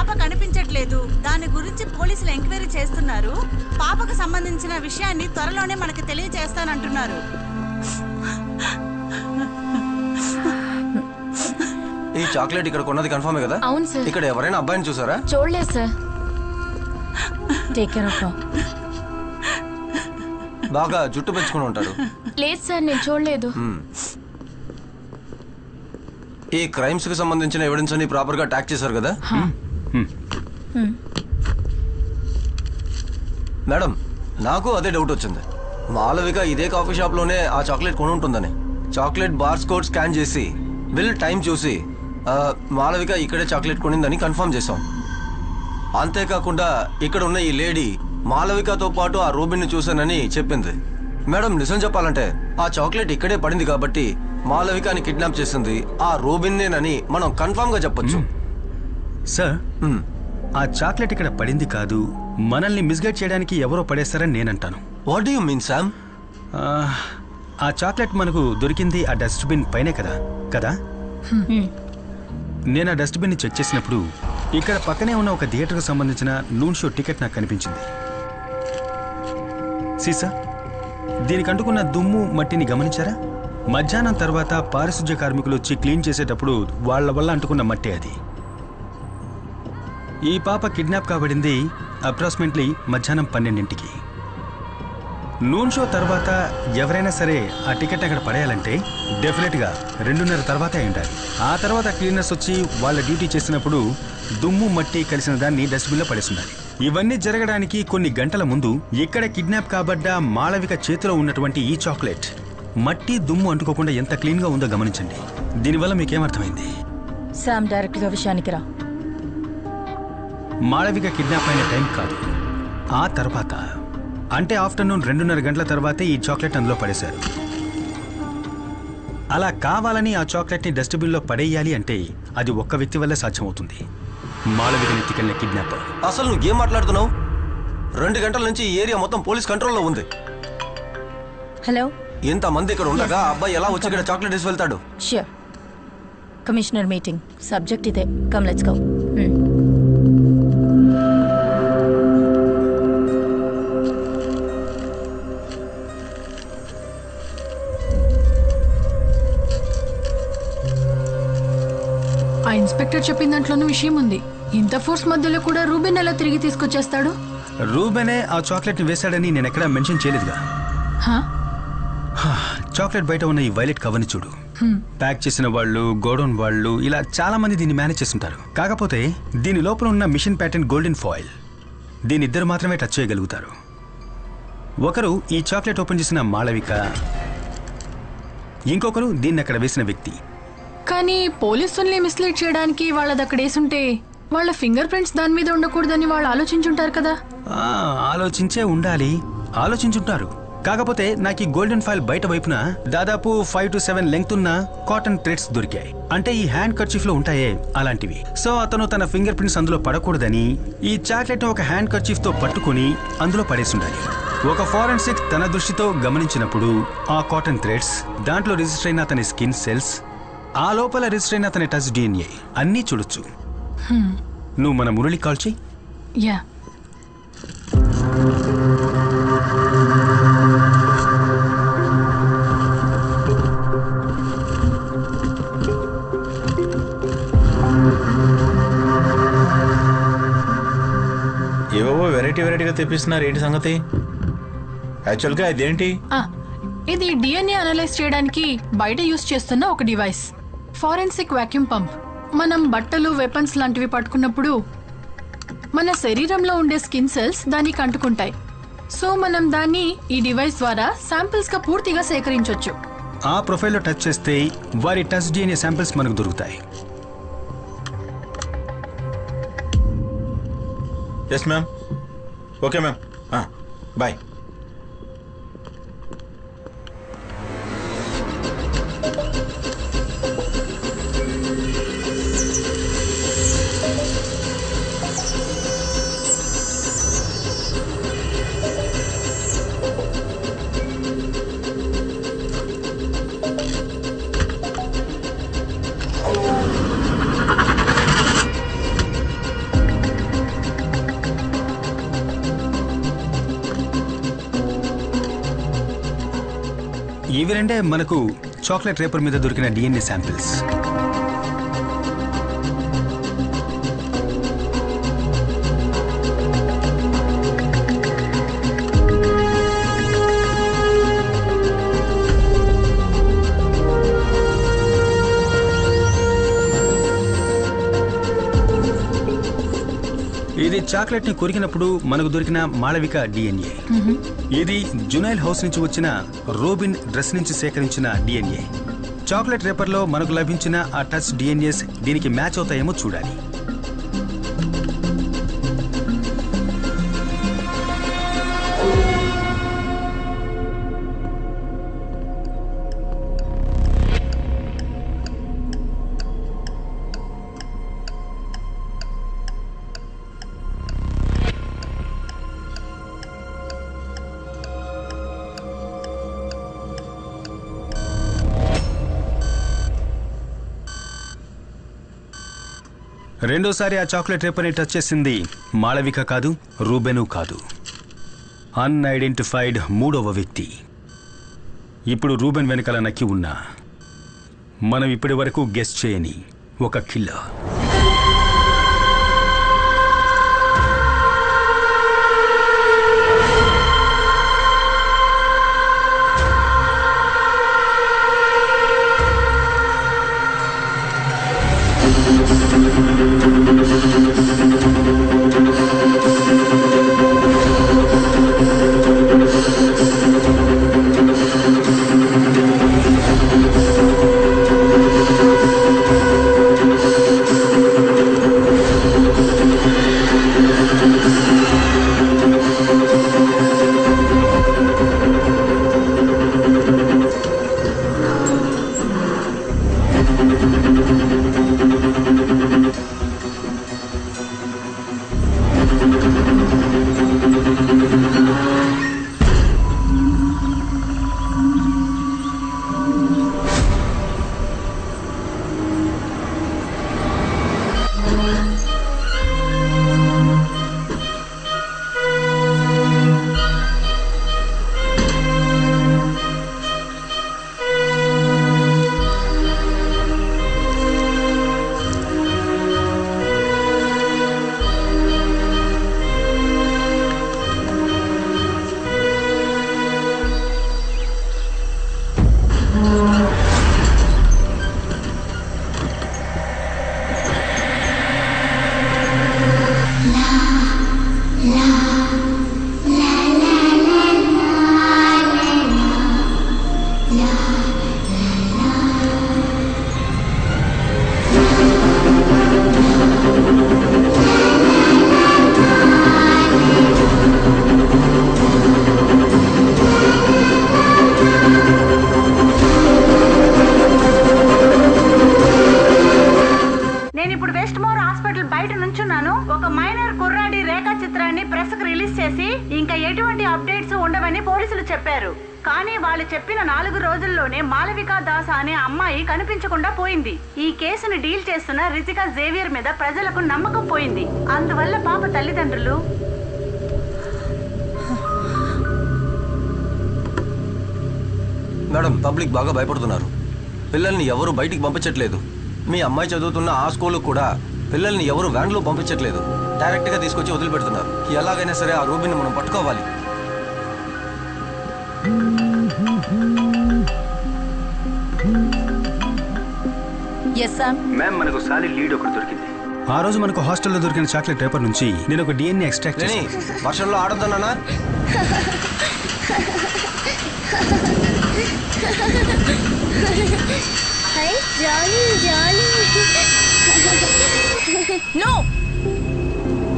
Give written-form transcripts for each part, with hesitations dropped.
పాప కనిపించట్లేదు. దాని గురించి పోలీసులు ఎంక్వైరీ చేస్తున్నారు. పాపకు సంబంధించిన విషయాన్ని త్వరలోనే మనకు తెలియజేస్తానంటున్నారు. ఈ చాక్లెట్ ఇక్కడ కొన్నది కన్ఫర్మే కదా? అవును సార్. ఇక్కడ ఎవరైనా అబ్బాయిని చూసారా? చూడలేదు సార్. Take care of. బాగా జుట్టు పెంచుకుని ఉంటాడు. లేదు సార్, నేను చూడలేదు. ఈ క్రైమ్స్ కి సంబంధించిన ఎవిడెన్స్ అన్ని ప్రాపర్ గా ట్యాక్ చేశారు కదా? మేడం, నాకు అదే డౌట్ వచ్చింది. మాలవిక ఇదే కాఫీ షాప్ లోనే ఆ చాక్లెట్ కొని ఉంటుందని. చాక్లెట్ బార్స్ కోడ్ స్కాన్ చేసి బిల్ టైం చూసి మాలవిక ఇక్కడే చాక్లెట్ కొనిందని కన్ఫర్మ్ చేశాం. అంతేకాకుండా ఇక్కడ ఉన్న ఈ లేడీ మాలవికతో పాటు ఆ రూబిన్ ని చూశానని చెప్పింది. మేడం, నిజం చెప్పాలంటే ఆ చాక్లెట్ ఇక్కడే పడింది కాబట్టి మాలవికని కిడ్నాప్ చేసింది ఆ రూబిన్నేనని మనం కన్ఫర్మ్ గా చెప్పొచ్చు. సార్, ఆ చాక్లెట్ ఇక్కడ పడింది కాదు, మనల్ని మిస్గైడ్ చేయడానికి ఎవరో పడేస్తారని నేనంటాను. What do you mean Sam? ఆ చాక్లెట్ మనకు దొరికింది ఆ డస్ట్బిన్ పైనే కదా? నేను ఆ డస్ట్బిన్ ని చెక్ చేసినప్పుడు ఇక్కడ పక్కనే ఉన్న ఒక థియేటర్కు సంబంధించిన నూన్ షో టికెట్ నాకు కనిపించింది. సీసా, దీనికి అంటుకున్న దుమ్ము మట్టిని గమనించారా? మధ్యాహ్నం తర్వాత పారిశుధ్య కార్మికులు వచ్చి క్లీన్ చేసేటప్పుడు వాళ్ల వల్ల అంటుకున్న మట్టి అది. ఈ పాప కిడ్నాప్ కాబడింది అప్రాక్సిమేట్లీ మధ్యాహ్నం 12ంటికి. నూన్ షో తర్వాత ఎవరైనా సరే ఆ టికెట్ అక్కడ పడేయాలంటే డెఫినెట్గా 2:30 తర్వాతే అయి ఉండాలి. ఆ తర్వాత క్లీనర్స్ వచ్చి వాళ్ళ డ్యూటీ చేసినప్పుడు దుమ్ము మట్టి కలిసిన దాన్ని డస్ట్బిన్లో పడేస్తున్నారు. ఇవన్నీ జరగడానికి కొన్ని గంటల ముందు ఇక్కడ కిడ్నాప్ కాబడ్డ మాళవిక చేతిలో ఉన్నటువంటి ఈ చాక్లెట్ మట్టి దుమ్ము అంటుకోకుండా ఎంత క్లీన్గా ఉందో గమనించండి. దీనివల్ల మీకేమర్థమైంది? శామ్, డైరెక్ట్గా విషయానికి రా. మాళవిక కిడ్నాప్ అయిన టైం కాదు, ఆ తర్వాత అంటే ఆఫ్టర్నూన్ 2:30 గంటల తర్వాతే ఈ చాక్లెట్ అందులో పడేశారు. అలా కావాలని ఆ చాక్లెట్ని డస్ట్బిన్లో పడేయాలి అంటే అది ఒక్క వ్యక్తి వల్లే సాధ్యమవుతుంది, మాళవికని ఎత్తుకెళ్ళిన కిడ్నాపర్. అసలు నువ్వు ఏం మాట్లాడుతున్నావు? 2 గంటల నుంచి ఈ ఏరియా మొత్తం పోలీస్ కంట్రోల్లో ఉంది. హలో, ఇంతమంది ఇక్కడ ఉండగా అబ్బాయి ఎలా వచ్చి ఇక్కడ చాక్లెట్ తీసి వెళ్తాడు? ష్యూర్. కమిషనర్ మీటింగ్ సబ్జెక్ట్ ఇదే. Come let's go. ఆ ఇన్స్పెక్టర్ చెప్పిన దాంట్లోనూ విషయం ఉంది. ఇంత ఫోర్స్ మధ్యలో కూడా రూబెన్ ఎలా తిరిగి తీసుకొచ్చేస్తాడు? రూబెనే ఆ చాక్లెట్ని వేశాడని నేను ఎక్కడా మెన్షన్ చేయలేదుగా. చాక్లెట్ బయట ఉన్న ఈ వైలెట్ కవర్ని చూడు. ప్యాక్ చేసిన వాళ్ళు, గోడౌన్ వాళ్ళు, ఇలా చాలా మంది దీన్ని మేనేజ్ చేస్తుంటారు. కాకపోతే దీని లోపల ఉన్న మిషన్ ప్యాటర్న్ గోల్డెన్ ఫాయిల్, దీని ఇద్దరు మాత్రమే టచ్ చేయగలుగుతారు. ఒకరు ఈ చాక్లెట్ ఓపెన్ చేసిన మాళవిక, ఇంకొకరు దీన్ని అక్కడ వేసిన వ్యక్తి. కానీ పోలీసుల్ని మిస్లీడ్ చేయడానికి వాళ్ళది అక్కడ వేసుంటే వాళ్ళ ఫింగర్ ప్రింట్స్ దాని మీద ఉండకూడదని వాళ్ళు ఆలోచించుంటారు కదా. ఆలోచించే ఉండాలి, ఆలోచించుంటారు. కాకపోతే నాకు ఈ గోల్డెన్ ఫాయిల్ బయట వైపున దాదాపు 5 to 7 లెంగ్త్ ఉన్న కాటన్ థ్రెడ్స్ దొరికాయి. అంటే ఈ హ్యాండ్ కర్చీఫ్ లో ఉంటాయే అలాంటివి. సో అతను తన ఫింగర్ ప్రింట్స్ అందులో పడకూడదని ఈ చాక్లెట్ ఒక హ్యాండ్ కర్చీఫ్ తో పట్టుకుని అందులో పడేసుండాలి. ఒక ఫారెన్సిక్ తన దృష్టితో గమనించినప్పుడు ఆ కాటన్ థ్రెడ్స్, దాంట్లో రిజిస్టర్ అయిన అతని స్కిన్ సెల్స్, ఆ లోపల రిజిస్టర్ అయిన అతని టచ్ DNA అన్నీ చూడొచ్చు. నువ్వు మన మురళి కాల్ చెయ్యి. యా. ఏవో వెరైటీగా తెప్పిస్తున్నారు, ఏంటి సంగతి? యాక్చువల్గా ఇదేంటి? ఇది DNA అనలైజ్ చేయడానికి బయట యూస్ చేస్తున్న ఒక డివైస్, ఫారెన్సిక్ వాక్యూమ్ పంప్. మనం బట్టలు, వెపన్స్ లాంటివి పట్టుకున్నప్పుడు మన శరీరంలో ఉండే స్కిన్ సెల్స్ దానికి అంటుకుంటాయి. సో మనం దాన్ని ఈ డివైస్ ద్వారా శాంపిల్స్ గా పూర్తిగా సేకరించవచ్చు. ఆ ప్రొఫైల్లో టచ్ చేస్తే వారి టచ్ DNA శాంపిల్స్ మనకు దొరుకుతాయి. Yes ma'am. Okay ma'am, bye. ఇవి రెండే మనకు చాక్లెట్ రేపర్ మీద దొరికిన డిఎన్ఏ శాంపిల్స్. ఇది చాక్లెట్ ని కొరికినప్పుడు మనకు దొరికిన మాళవిక డిఎన్ఏ. ఇది జునైల్ హౌస్ నుంచి వచ్చిన రోబిన్ డ్రెస్ నుంచి సేకరించిన డిఎన్ఏ. చాక్లెట్ రేపర్ లో మనకు లభించిన ఆ టచ్ డిఎన్ఏస్ దీనికి మ్యాచ్ అవుతాయేమో చూడాలి. రెండోసారి ఆ చాక్లెట్ రేపర్ని టచ్ చేసింది మాళవిక కాదు, రూబెను కాదు, అన్ఐడెంటిఫైడ్ మూడవ వ్యక్తి. ఇప్పుడు రూబెన్ వెనకాల నక్కి ఉన్నా మనం ఇప్పటి వరకు గెస్ చేయని ఒక కిల్లర్. కానీ వాళ్ళు చెప్పిన 4 రోజుల్లోనే మాలవిక దాస్ అనే అమ్మాయి కనిపించకుండా పోయింది. ఈ కేసును డీల్ చేస్తున్న రితికా జేవియర్ మీద ప్రజలకు నమ్మకం పోయింది. అందువల్ల పాప తల్లిదండ్రులు మేడం పబ్లిక్ బాగా భయపడుతున్నారు. పిల్లల్ని ఎవరు బయటికి పంపించట్లేదు. మీ అమ్మాయి చదువుతున్న ఆ స్కూల్ కూడా పిల్లల్ని ఎవరు వ్యాన్లో పంపించట్లేదు. డైరెక్ట్ గా తీసుకొచ్చి వదిలిపెడుతున్నారు. ఎలాగైనా సరే ఆ రూబిని మనం పట్టుకోవాలి. మ్యామ్ మనకు సాలిడ్ లీడ్ ఒకటి దొరికింది. ఆ రోజు మనకు హాస్టల్లో దొరికిన చాక్లెట్ పేపర్ నుంచి నేను ఒక డిఎన్ఏ ఎక్స్ట్రాక్ట్ చేసి వర్షంలో ఆడొద్దన్నా. నో,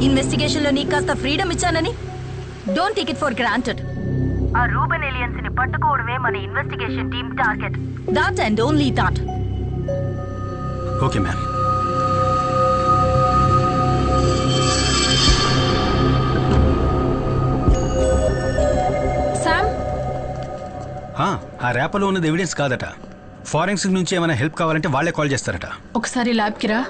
ఇన్వెస్టిగేషన్ లో నీకు కాస్త ఫ్రీడమ్ ఇచ్చానని don't take it for granted. ఆ రూబెన్ ఏలియన్స్ ని పట్టుకోవడమే మన investigation team target. That and only that. Okay ma'am. Sam, ఆ ర్యాపర్లో ఉన్నది ఎవిడెన్స్ కాదట. ఫారెన్సిక్ నుంచి ఏమైనా హెల్ప్ కావాలంటే వాళ్ళే కాల్ చేస్తారట. ఒకసారి ల్యాబ్కి రా.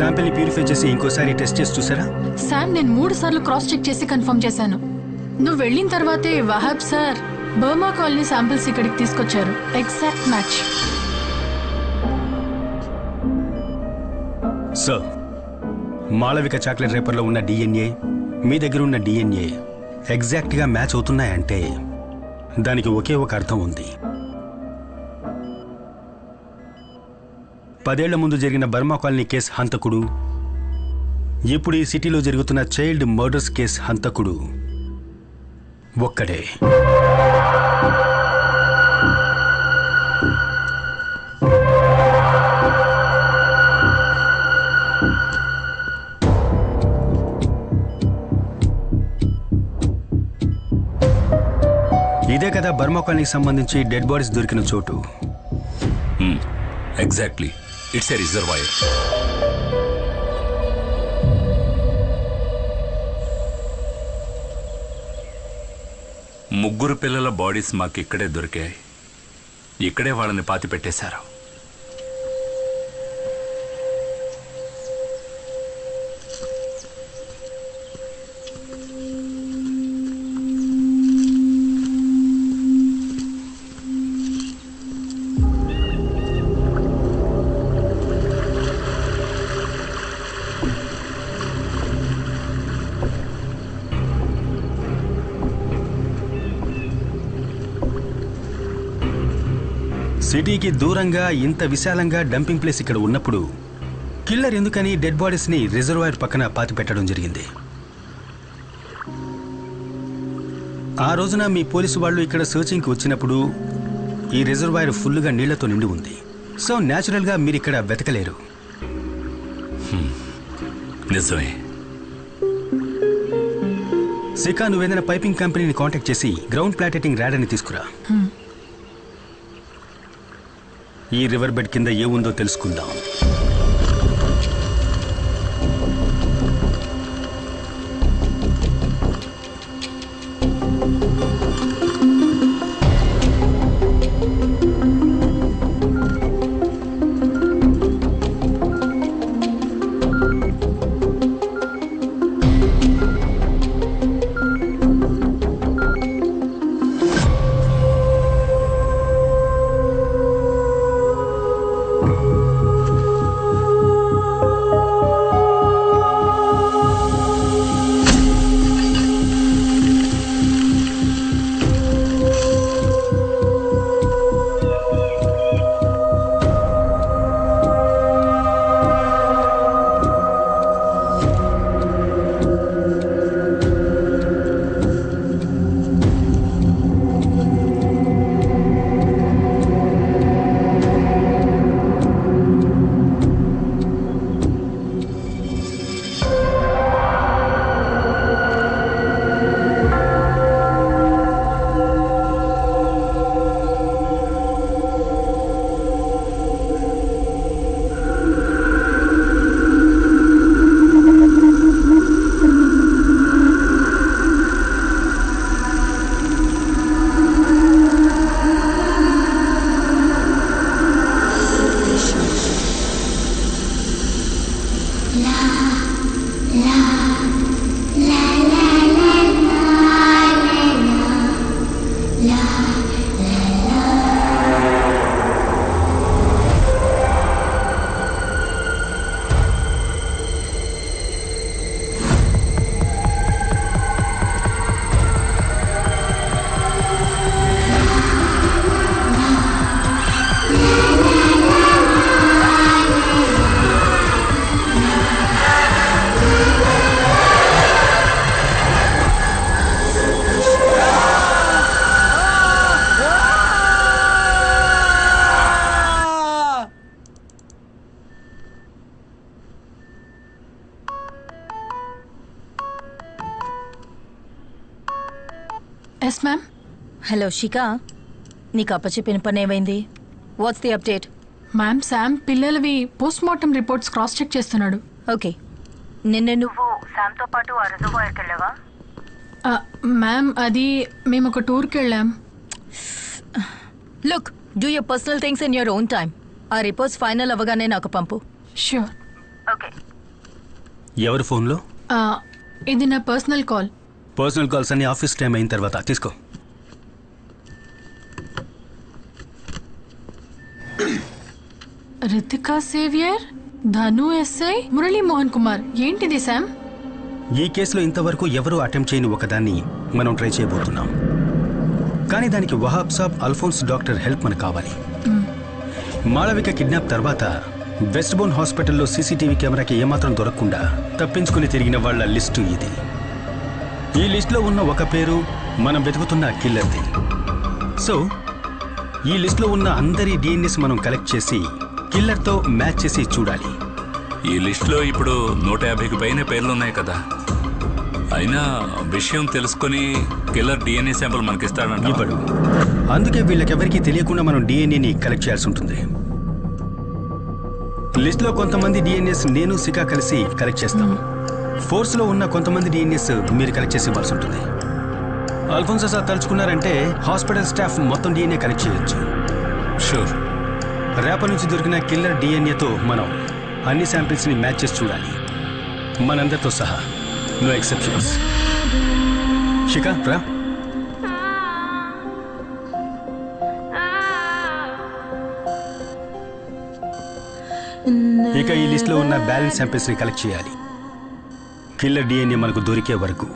శాంపిల్ని ప్యూరిఫై చేసి ఇంకోసారి టెస్ట్ చేసి చూసారా? శామ్, నేను 3 సార్లు క్రాస్ చెక్ చేసి కన్ఫర్మ్ చేశాను. నువ్వు వెళ్ళిన తర్వాతే Wahab sir Burma colony samples ఇక్కడికి తీసుకొచ్చారు. Exact match. Sir, Malavika chocolate రేపర్లో ఉన్న డిఎన్ఏ మీ దగ్గర ఉన్న డిఎన్ఏ ఎగ్జాక్ట్గా మ్యాచ్ అవుతున్నాయంటే దానికి ఒకే ఒక అర్థం ఉంది. 10 ఏళ్ల ముందు జరిగిన బర్మా కాలనీ కేసు హంతకుడు, ఇప్పుడు ఈ సిటీలో జరుగుతున్న చైల్డ్ మర్డర్స్ కేసు హంతకుడు ఒక్కడే. ఇదే కదా బర్మా కాలనీకి సంబంధించి డెడ్ బాడీస్ దొరికిన చోటు. Exactly, it's a reservoir. ముగ్గురు పిల్లల బాడీస్ మాకు ఇక్కడే దొరికాయి. ఇక్కడే వాళ్ళని పాతి పెట్టేశారు. సిటీకి దూరంగా ఇంత విశాలంగా డంపింగ్ ప్లేస్ ఇక్కడ ఉన్నప్పుడు కిల్లర్ ఎందుకని డెడ్ బాడీస్ని రిజర్వాయర్ పక్కన పాతి పెట్టడం జరిగింది? ఆ రోజున మీ పోలీసు వాళ్ళు ఇక్కడ సర్చింగ్కి వచ్చినప్పుడు ఈ రిజర్వాయర్ ఫుల్గా నీళ్లతో నిండి ఉంది. సో న్యాచురల్గా మీరు ఇక్కడ వెతకలేరు. నిజమే. శిఖా, నువ్వేదైనా పైపింగ్ కంపెనీని కాంటాక్ట్ చేసి గ్రౌండ్ ప్లాటెటింగ్ ర్యాడర్ని తీసుకురా. ఈ రివర్ బెడ్ కింద ఏముందో తెలుసుకుందాం. Yes ma'am. హలో శిఖా, నీకు అప్పచెప్పిన పని ఏమైంది? What's the update? Ma'am, Sam పిల్లలవి post mortem reports cross check చేస్తున్నాడు. ఓకే, నిన్న నువ్వు శామ్తో పాటు ఆ రిజర్వాయర్కి వెళ్ళావా? మ్యామ్, అది మేము ఒక టూర్కి వెళ్ళాం. Look, do your personal things in your own time. ఆ రిపోర్ట్స్ ఫైనల్ అవ్వగానే నాకు పంపు. ష్యూర్. ఓకే. ఎవరి ఫోన్లో? ఆ, ఇది నా పర్సనల్ కాల్. పర్సనల్ కాల్స్ అన్ని ఆఫీస్ టైం అయిన తర్వాత తీసుకో. రితికా సేవియర్, ధను ఎస్ఐ, మురళీ మోహన్ కుమార్. ఏంటిది శామ్? ఈ కేసులో ఇంతవరకు ఎవరూ అటెంప్ట్ చేయని ఒకదాన్ని మనం ట్రై చేయబోతున్నాం. కానీ దానికి వహాబ్ సాబ్, అల్ఫోన్స్ డాక్టర్ హెల్ప్ మనకు కావాలి. మాళవిక కిడ్నాప్ తర్వాత వెస్ట్ బోన్ హాస్పిటల్లో సీసీటీవీ కెమెరాకి ఏమాత్రం దొరకకుండా తప్పించుకుని తిరిగిన వాళ్ళ లిస్టు ఇది. ఈ లిస్టులో ఉన్న ఒక పేరు మనం వెతుకుతున్న కిల్లర్ది. సో ఈ లిస్టులో ఉన్న అందరి డిఎన్ఎస్ మనం కలెక్ట్ చేసి కిల్లర్తో మ్యాచ్ చేసి చూడాలి. ఈ లిస్టులో ఇప్పుడు 150కి పైన పేర్లున్నాయి కదా. అయినా విషయం తెలుసుకొని కిల్లర్ డిఎన్ఏ శాంపుల్ మనకిస్తాడంట. ఇవ్వడు. అందుకే వీళ్ళకెవరికీ తెలియకుండా మనం డిఎన్ఏని కలెక్ట్ చేయాల్సి ఉంటుంది. లిస్ట్లో కొంతమంది డిఎన్ఎస్ నేను సికా కలిసి కలెక్ట్ చేస్తాం. ఫోర్స్లో ఉన్న కొంతమంది డిఎన్ఎస్ మీరు కలెక్ట్ చేసి ఇవ్వాల్సి ఉంటుంది. అల్ఫోన్సో సార్ తలుచుకున్నారంటే హాస్పిటల్ స్టాఫ్ మొత్తం డిఎన్ఏ కలెక్ట్ చేయొచ్చు. షూర్. రేపటి నుంచి దొరికిన కిల్లర్ డిఎన్ఏతో మనం అన్ని శాంపిల్స్ని మ్యాచ్ చేసి చూడాలి, మనందరితో సహా. No exceptions. శిఖా రా. ఇక ఈ లిస్ట్లో ఉన్న బ్యాలెన్స్ శాంపిల్స్ని కలెక్ట్ చేయాలి, కిల్లర్ డిఎన్ఏ మనకు దొరికే వరకు.